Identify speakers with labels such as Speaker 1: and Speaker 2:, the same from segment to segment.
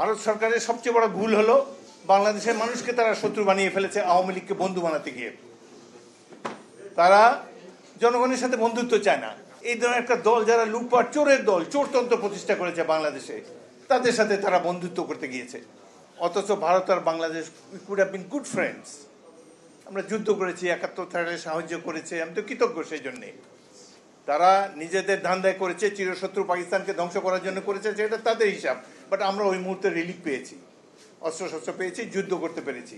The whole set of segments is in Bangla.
Speaker 1: ভারত সরকারের সবচেয়ে বড় ভুল হলো বাংলাদেশের মানুষকে তারা শত্রু বানিয়ে ফেলেছে আওয়ামী লীগকে বন্ধু বানাতে গিয়ে। তারা জনগণের সাথে বন্ধুত্ব চায় না। এই ধরনের একটা দল যারা লুটপাট চোরের দল, চোরতন্ত্র প্রতিষ্ঠা করেছে বাংলাদেশে, তাদের সাথে তারা বন্ধুত্ব করতে গিয়েছে। অথচ ভারত আর Bangladesh could have been good friends. আমরা যুদ্ধ করেছি, ৭১ সালে সাহায্য করেছে, আমি তো কৃতজ্ঞ সেই জন্যে। তারা নিজেদের ধান্দায় করেছে, চিরশত্রু পাকিস্তানকে ধ্বংস করার জন্য করেছে, সেটা তাদের হিসাব। বাট আমরা ওই মুহূর্তে রিলিফ পেয়েছি, অস্ত্রশস্ত্র পেয়েছি, যুদ্ধ করতে পেরেছি।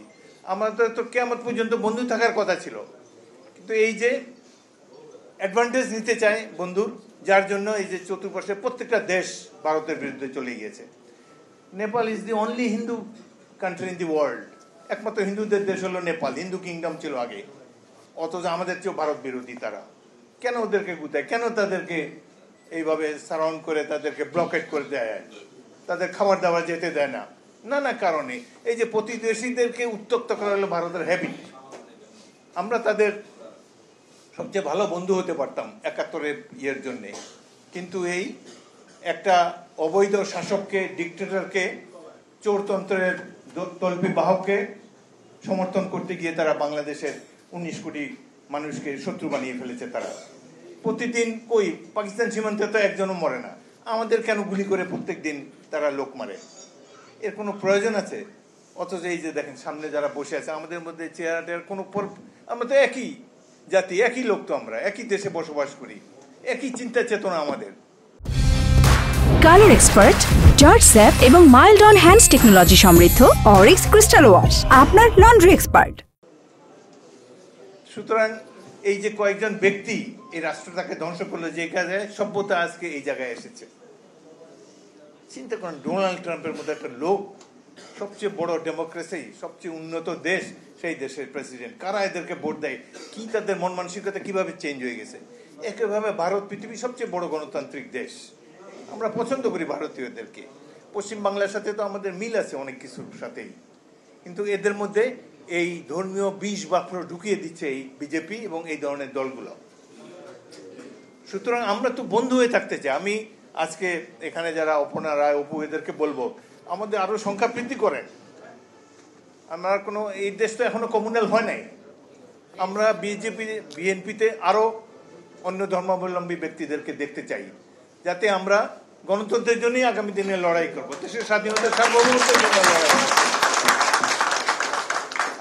Speaker 1: আমাদের তো কিয়ামত পর্যন্ত বন্ধু থাকার কথা ছিল। কিন্তু এই যে অ্যাডভান্টেজ নিতে চায় বন্ধুর, যার জন্য এই যে চতুর্পাশে প্রত্যেকটা দেশ ভারতের বিরুদ্ধে চলে গিয়েছে। Nepal is the only Hindu country in the world. একমাত্র হিন্দুদের দেশ হলো নেপাল, হিন্দু কিংডম ছিল আগে। অথচ আমাদের চেয়েও ভারত বিরোধী তারা। কেন ওদেরকে গুতায়, কেন তাদেরকে এইভাবে সারাউন্ড করে তাদেরকে ব্লকেট করে দেয়, তাদের খাবার দাবার যেতে দেয় না? নানা কারণে। এই যে প্রতিবেশীদেরকে উত্তক্ত করা হলো ভারতের হ্যাবিট। আমরা তাদের সবচেয়ে ভালো বন্ধু হতে পারতাম ৭১-এর ইয়ের জন্যে, কিন্তু এই একটা অবৈধ শাসককে, ডিক্টেটরকে, চোরতন্ত্রের তল্পি বাহককে সমর্থন করতে গিয়ে তারা বাংলাদেশের ১৯ কোটি মানুষকে শত্রু বানিয়ে ফেলেছে। তারা প্রতিদিন কই পাকিস্তান সীমান্তে তো একজনও মরে না, আমাদের কেন গুলি করে প্রত্যেক দিন তারা লোক মারে? এর কোনো প্রয়োজন আছে? অথচ এই যে দেখেন সামনে যারা বসে আছে, আমাদের মধ্যে চেহারাটার কোনো, আমরা তো একই জাতি, একই লোক, তো আমরা একই দেশে বসবাস করি, একই চিন্তা চেতনা আমাদের।
Speaker 2: কালার এক্সপার্ট, জর্জ স্যাপ এবং মাইল্ড অন হ্যান্ডস টেকনোলজি সমৃদ্ধ অরিক্স ক্রিস্টাল ওয়াশ আপনার লন্ড্রি এক্সপার্ট।
Speaker 1: সুতরাং এই যে কয়েকজন ব্যক্তি এই রাষ্ট্রটাকে ধ্বংস করলো, যে কাজে সভ্যতা আজকে এই জায়গায় এসেছে। চিন্তা করেন, ডোনাল্ড ট্রাম্পের মতো একটা লোক, সবচেয়ে বড় ডেমোক্রেসি, সবচেয়ে উন্নত দেশ, সেই দেশের প্রেসিডেন্ট। কারা এদেরকে ভোট দেয়? কি তাদের মন মানসিকতা কিভাবে চেঞ্জ হয়ে গেছে? একইভাবে ভারত পৃথিবীর সবচেয়ে বড় গণতান্ত্রিক দেশ। আমরা পছন্দ করি ভারতীয়দেরকে। পশ্চিম বাংলার সাথে তো আমাদের মিল আছে অনেক কিছুর সাথেই, কিন্তু এদের মধ্যে এই ধর্মীয় বিষ বাক্র ঢুকিয়ে দিচ্ছে এই বিজেপি এবং এই ধরনের দলগুলো। সুতরাং আমরা তো বন্ধু হয়ে থাকতে চাই। আমি আজকে এখানে যারা অপর্ণা রায়, অপু, এদেরকে বলবো আমাদের আরো সংখ্যা বৃদ্ধি করেন। আমার কোনো, এই দেশ তো এখনো কমিউনাল হয় নাই। আমরা বিএনপিতে আরো অন্য ধর্মাবলম্বী ব্যক্তিদেরকে দেখতে চাই, যাতে আমরা গণতন্ত্রের জন্যই আগামী দিনে লড়াই করবো, দেশের স্বাধীনতার সার্বভৌমত্বের জন্য লড়াই করবো।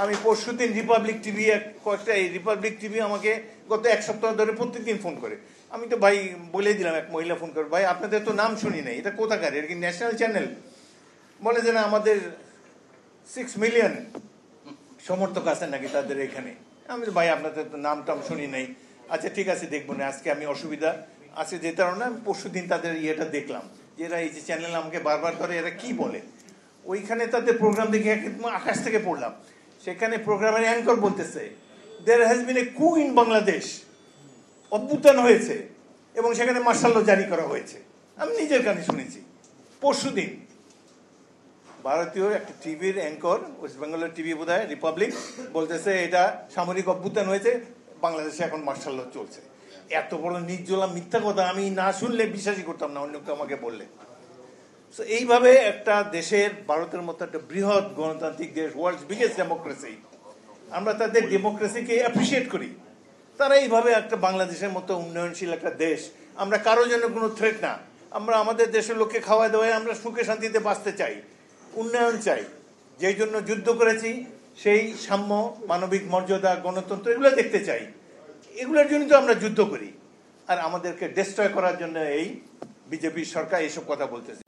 Speaker 1: আমি পরশুদিন রিপাবলিক টিভি, কয়েকটা এই রিপাবলিক টিভি আমাকে গত ১ সপ্তাহ ধরে প্রত্যেকদিন ফোন করে। আমি তো ভাই বলে দিলাম, এক মহিলা ফোন করে, ভাই আপনাদের তো নাম শুনি নাই, এটা কোথাকার, এটা কি ন্যাশনাল চ্যানেল? বলে যে না, আমাদের 6 মিলিয়ন সমর্থক আছেন নাকি তাদের এখানে। আমি তো ভাই আপনাদের তো নাম টাম শুনি নাই। আচ্ছা ঠিক আছে, দেখবো না, আজকে আমি অসুবিধা আছে যেতে পারবো না। আমি পরশুদিন তাদের ইয়েটা দেখলাম, যে এরা এই যে চ্যানেল আমাকে বারবার করে, এরা কি বলে। ওইখানে তাদের প্রোগ্রাম দেখে আকাশ থেকে পড়লাম। সেখানে প্রোগ্রামের অ্যাঙ্কর বলতেছে দেয়ার হ্যাজ বিন এ কু ইন বাংলাদেশ, অভ্যুত্থান হয়েছে এবং সেখানে মার্শাল ল জারি করা হয়েছে। আমি নিজের কানে শুনেছি পরশুদিন। ভারতীয় একটা টিভির অ্যাঙ্কর, ওয়েস্ট বেঙ্গলের টিভি বোধহয় রিপাবলিক, বলতেছে এটা সামরিক অভ্যুত্থান হয়েছে, বাংলাদেশে এখন মার্শাল ল চলছে। এত বড় নির্জলা মিথ্যা কথা আমি না শুনলে বিশ্বাসই করতাম না, অন্য কেউ আমাকে বললে। তো এইভাবে একটা দেশের, ভারতের মতো একটা বৃহৎ গণতান্ত্রিক দেশ, ওয়ার্ল্ডস বিগেস্ট ডেমোক্রেসি, আমরা তাদের ডেমোক্রেসিকে অ্যাপ্রিসিয়েট করি। তারা এইভাবে একটা বাংলাদেশের মতো উন্নয়নশীল একটা দেশ, আমরা কারোর জন্য কোনো থ্রেট না। আমরা আমাদের দেশের লোককে খাওয়াই দেওয়াই আমরা সুখে শান্তিতে বাঁচতে চাই, উন্নয়ন চাই। যেই জন্য যুদ্ধ করেছি, সেই সাম্য, মানবিক মর্যাদা, গণতন্ত্র, এগুলো দেখতে চাই। এগুলোর জন্য তো আমরা যুদ্ধ করি। আর আমাদেরকে ডিস্ট্রয় করার জন্য এই বিজেপির সরকার এইসব কথা বলতেছে।